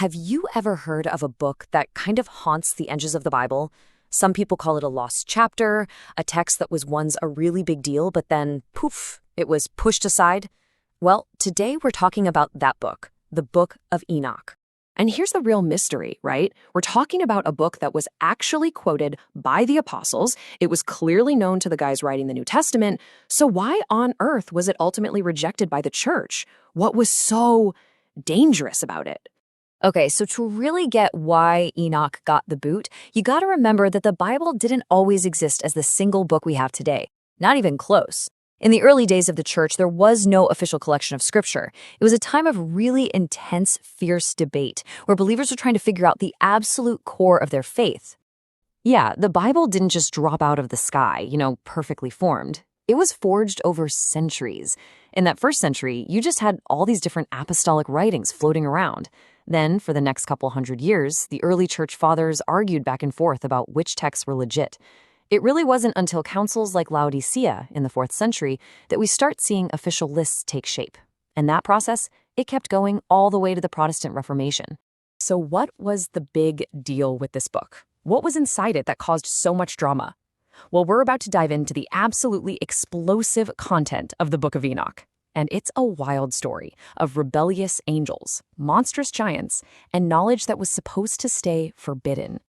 Have you ever heard of a book that kind of haunts the edges of the Bible? Some people call it a lost chapter, a text that was once a really big deal, but then, poof, it was pushed aside. Well, today we're talking about that book, the Book of Enoch. And here's the real mystery, right? We're talking about a book that was actually quoted by the apostles. It was clearly known to the guys writing the New Testament. So why on earth was it ultimately rejected by the church? What was so dangerous about it? Okay, so to really get why Enoch got the boot, you got to remember that the Bible didn't always exist as the single book we have today. Not even close. In the early days of the church, there was no official collection of scripture. It was a time of really intense, fierce debate, where believers were trying to figure out the absolute core of their faith. Yeah, the Bible didn't just drop out of the sky, perfectly formed. It was forged over centuries. In that first century, you just had all these different apostolic writings floating around. Then, for the next couple hundred years, the early church fathers argued back and forth about which texts were legit. It really wasn't until councils like Laodicea in the 4th century that we start seeing official lists take shape. And that process, it kept going all the way to the Protestant Reformation. So what was the big deal with this book? What was inside it that caused so much drama? Well, we're about to dive into the absolutely explosive content of the Book of Enoch. And it's a wild story of rebellious angels, monstrous giants, and knowledge that was supposed to stay forbidden.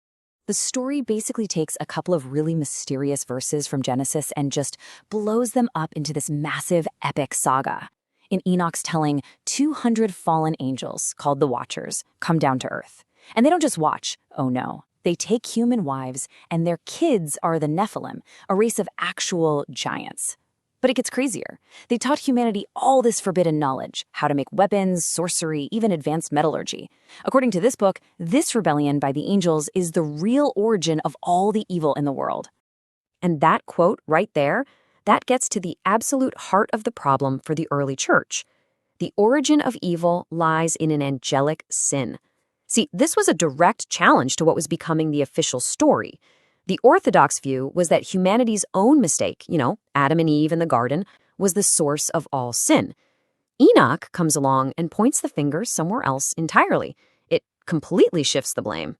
The story basically takes a couple of really mysterious verses from Genesis and just blows them up into this massive epic saga. In Enoch's telling, 200 fallen angels, called the Watchers, come down to earth. And they don't just watch, oh no. They take human wives, and their kids are the Nephilim, a race of actual giants. But it gets crazier. They taught humanity all this forbidden knowledge, how to make weapons, sorcery, even advanced metallurgy. According to this book, this rebellion by the angels is the real origin of all the evil in the world. And that quote right there, that gets to the absolute heart of the problem for the early church. The origin of evil lies in an angelic sin. See, this was a direct challenge to what was becoming the official story. The orthodox view was that humanity's own mistake, Adam and Eve in the garden, was the source of all sin. Enoch comes along and points the finger somewhere else entirely. It completely shifts the blame.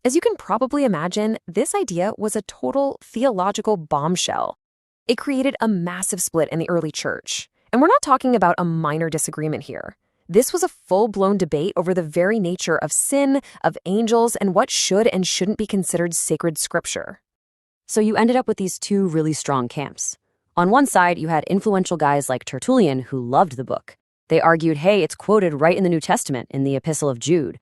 As you can probably imagine, this idea was a total theological bombshell. It created a massive split in the early church. And we're not talking about a minor disagreement here. This was a full-blown debate over the very nature of sin, of angels, and what should and shouldn't be considered sacred scripture. So you ended up with these two really strong camps. On one side, you had influential guys like Tertullian who loved the book. They argued, hey, it's quoted right in the New Testament in the Epistle of Jude.